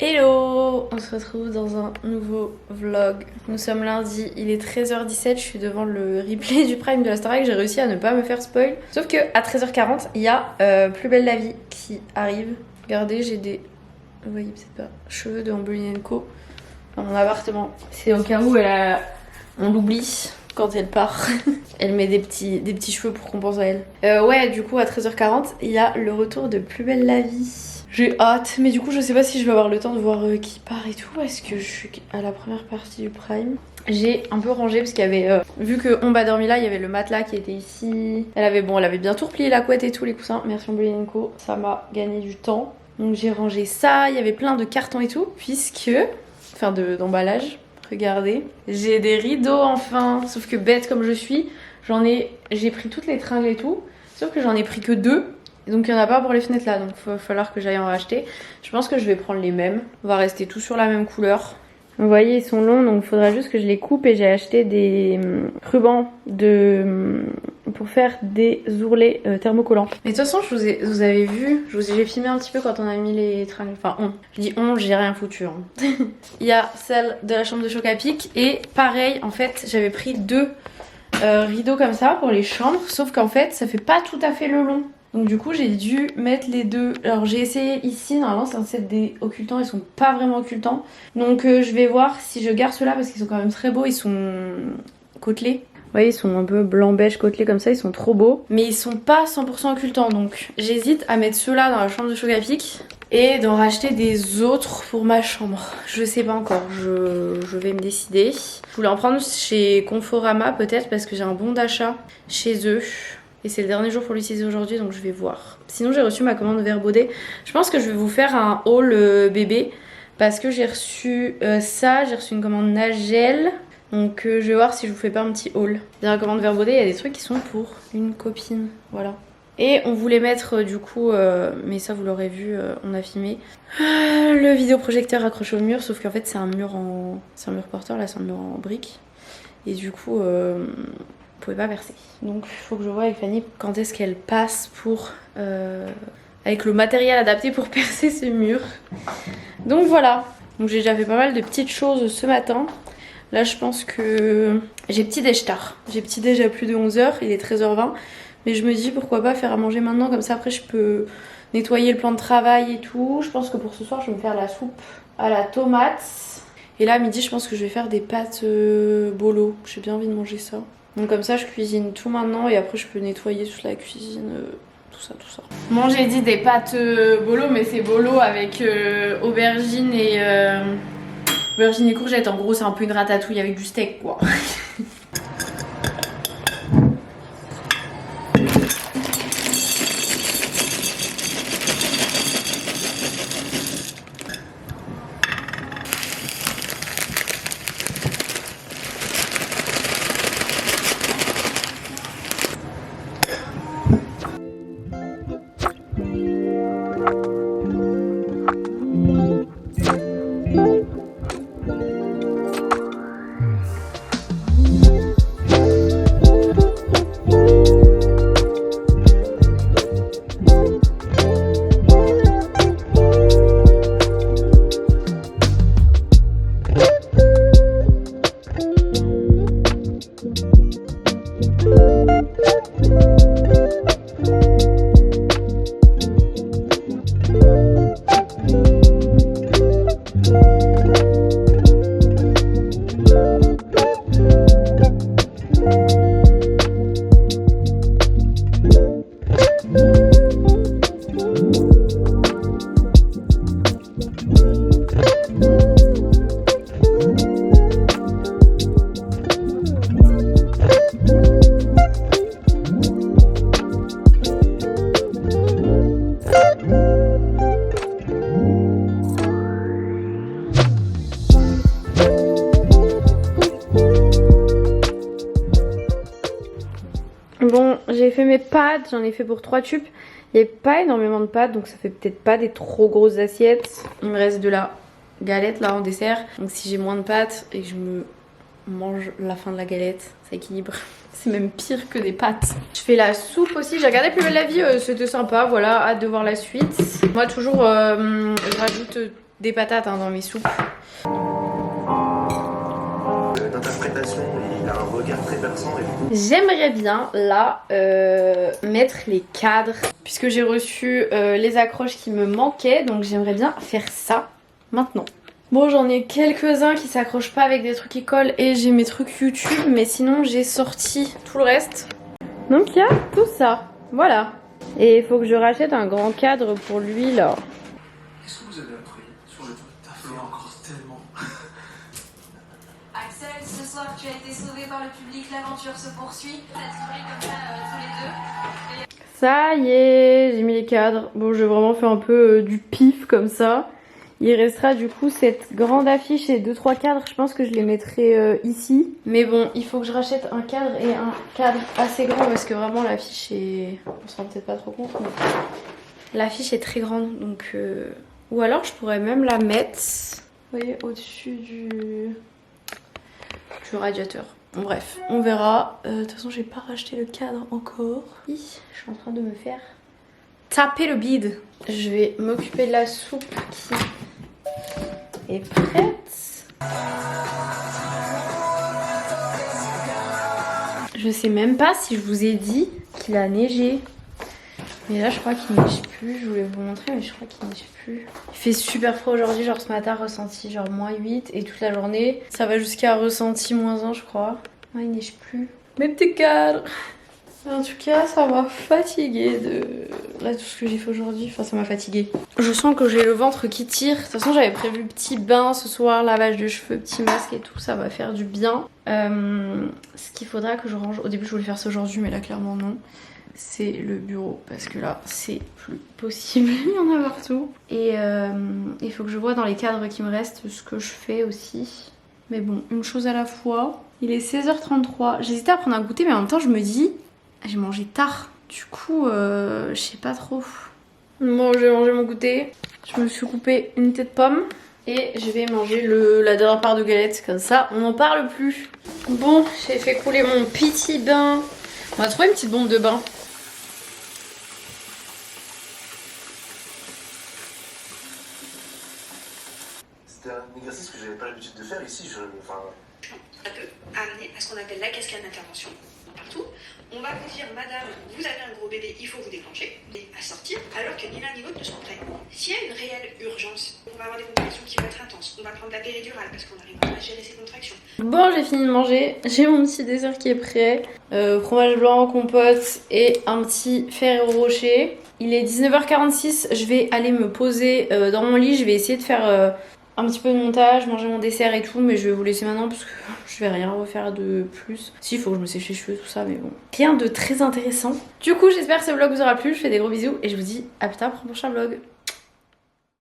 Hello! On se retrouve dans un nouveau vlog. Nous sommes lundi, il est 13h17, je suis devant le replay du Prime de la Starac, j'ai réussi à ne pas me faire spoil. Sauf que à 13h40, il y a Plus belle la vie qui arrive. Regardez, j'ai des... Vous voyez peut-être pas, cheveux de Ambeline & Co dans mon appartement. C'est au cas où on l'oublie quand elle part. Elle met des petits cheveux pour qu'on pense à elle. Ouais, du coup à 13h40, il y a le retour de Plus belle la vie. J'ai hâte, mais du coup je sais pas si je vais avoir le temps de voir qui part et tout, parce que je suis à la première partie du Prime. J'ai un peu rangé parce qu'il y avait, vu que Omba a dormi là, il y avait le matelas qui était ici. Elle avait bien tout replié, la couette et tout, les coussins. Merci Ambeline & Co, ça m'a gagné du temps. Donc j'ai rangé ça, il y avait plein de cartons et tout, enfin d'emballage. Regardez, j'ai des rideaux enfin. Sauf que bête comme je suis, j'ai pris toutes les tringles et tout, sauf que j'en ai pris que 2. Donc il n'y en a pas pour les fenêtres là, donc il va falloir que j'aille en racheter. Je pense que je vais prendre les mêmes. On va rester tous sur la même couleur. Vous voyez, ils sont longs, donc il faudra juste que je les coupe. Et j'ai acheté des rubans pour faire des ourlets thermocollants. Mais de toute façon, vous avez vu, j'ai filmé un petit peu quand on a mis les tringles. Enfin, je dis j'ai rien foutu. Hein. Il y a celle de la chambre de choc à pic. Et pareil, en fait, j'avais pris 2 rideaux comme ça pour les chambres. Sauf qu'en fait, ça fait pas tout à fait le long. Donc du coup j'ai dû mettre les 2. Alors j'ai essayé ici, normalement c'est un set des occultants, ils sont pas vraiment occultants. Donc je vais voir si je garde ceux-là parce qu'ils sont quand même très beaux, ils sont côtelés. Vous voyez, ils sont un peu blanc-beige côtelés comme ça, ils sont trop beaux. Mais ils sont pas 100% occultants, donc j'hésite à mettre ceux-là dans la chambre de choc à pic et d'en racheter des autres pour ma chambre. Je sais pas encore, je vais me décider. Je voulais en prendre chez Conforama peut-être parce que j'ai un bon d'achat chez eux. Et c'est le dernier jour pour l'utiliser aujourd'hui, donc je vais voir. Sinon j'ai reçu ma commande Verbaudet. Je pense que je vais vous faire un haul bébé. Parce que j'ai reçu ça, j'ai reçu une commande Nagel. Donc je vais voir si je vous fais pas un petit haul. Dans la commande Verbaudet, il y a des trucs qui sont pour une copine. Voilà. Et on voulait mettre du coup, mais ça vous l'aurez vu, on a filmé, le vidéoprojecteur accroché au mur. Sauf qu'en fait c'est un mur porteur, là c'est un mur en briques. Et du coup... pouvez pas percer. Donc il faut que je vois avec Fanny quand est-ce qu'elle passe pour avec le matériel adapté pour percer ce mur. Donc voilà. Donc j'ai déjà fait pas mal de petites choses ce matin. Là je pense que j'ai petit déj tard. J'ai petit déj à plus de 11h, il est 13h20. Mais je me dis pourquoi pas faire à manger maintenant, comme ça après je peux nettoyer le plan de travail et tout. Je pense que pour ce soir je vais me faire la soupe à la tomate. Et là à midi je pense que je vais faire des pâtes bolo. J'ai bien envie de manger ça. Donc comme ça je cuisine tout maintenant et après je peux nettoyer toute la cuisine, tout ça. Bon, j'ai dit des pâtes bolo, mais c'est bolo avec aubergines et courgettes. En gros c'est un peu une ratatouille avec du steak quoi. Bon, j'ai fait mes pâtes, j'en ai fait pour 3 tubes. Il n'y a pas énormément de pâtes, donc ça fait peut-être pas des trop grosses assiettes. Il me reste de la galette là en dessert. Donc si j'ai moins de pâtes et que je me mange la fin de la galette, ça équilibre. C'est même pire que des pâtes. Je fais la soupe aussi, j'ai regardé Plus belle la vie, c'était sympa, voilà, hâte de voir la suite. Moi toujours, je rajoute des patates hein, dans mes soupes. D'interprétation et il a un regard très perçant et du coup... J'aimerais bien là mettre les cadres puisque j'ai reçu les accroches qui me manquaient, donc j'aimerais bien faire ça maintenant. Bon, j'en ai quelques-uns qui s'accrochent pas avec des trucs qui collent et j'ai mes trucs YouTube, mais sinon j'ai sorti tout le reste. Donc il y a tout ça, voilà. Et il faut que je rachète un grand cadre pour lui là. Qu'est-ce que vous avez appris sur le taf encore tellement? Axel, ce soir tu as été sauvé par le public, l'aventure se poursuit. On a tiré comme ça tous les deux. Ça y est, j'ai mis les cadres. Bon, j'ai vraiment fait un peu du pif comme ça. Il restera du coup cette grande affiche et 2-3 cadres. Je pense que je les mettrai ici. Mais bon, il faut que je rachète un cadre et un cadre assez grand parce que vraiment l'affiche est... On se rend peut-être pas trop compte, mais l'affiche est très grande. Donc, ou alors je pourrais même la mettre, vous voyez, au-dessus du radiateur. Bon, bref, on verra. De toute façon, j'ai pas racheté le cadre encore. Je suis en train de me faire taper le bide. Je vais m'occuper de la soupe qui est prête. Je sais même pas si je vous ai dit qu'il a neigé. Mais là je crois qu'il neige plus. Je voulais vous montrer mais je crois qu'il neige plus. Il fait super froid aujourd'hui, genre ce matin ressenti genre -8 et toute la journée. Ça va jusqu'à ressenti -1 je crois. Ouais, il neige plus. Mes petits cadres. En tout cas, ça m'a fatiguée de... Là, tout ce que j'ai fait aujourd'hui, enfin ça m'a fatiguée. Je sens que j'ai le ventre qui tire. De toute façon, j'avais prévu petit bain ce soir, lavage de cheveux, petit masque et tout, ça va faire du bien. Ce qu'il faudra que je range, au début je voulais faire ça aujourd'hui, mais là clairement non. C'est le bureau, parce que là, c'est plus possible, il y en a partout. Et il faut que je vois dans les cadres qui me restent ce que je fais aussi. Mais bon, une chose à la fois. Il est 16h33, j'hésitais à prendre un goûter, mais en même temps je me dis... J'ai mangé tard, du coup, je sais pas trop. Bon, j'ai mangé mon goûter. Je me suis coupé une tête de pomme. Et je vais manger la dernière part de galette, comme ça, on n'en parle plus. Bon, j'ai fait couler mon petit bain. On va trouver une petite bombe de bain. C'était un exercice que j'avais pas l'habitude de faire ici. Ça peut amener à ce qu'on appelle la cascade d'intervention partout. On va vous dire, madame, vous avez un gros bébé, il faut vous déclencher, et à sortir, alors que ni l'un ni l'autre ne sont prêts. S'il y a une réelle urgence, on va avoir des contractions qui vont être intenses, on va prendre la péridurale parce qu'on n'arrive pas à gérer ces contractions. Bon, j'ai fini de manger, j'ai mon petit dessert qui est prêt. Fromage blanc, compote et un petit Ferrero Rocher. Il est 19h46, je vais aller me poser dans mon lit, je vais essayer de faire... un petit peu de montage, manger mon dessert et tout, mais je vais vous laisser maintenant parce que je vais rien refaire de plus. Si, il faut que je me sèche les cheveux, tout ça, mais bon. Rien de très intéressant. Du coup, j'espère que ce vlog vous aura plu, je fais des gros bisous et je vous dis à plus tard pour un prochain vlog.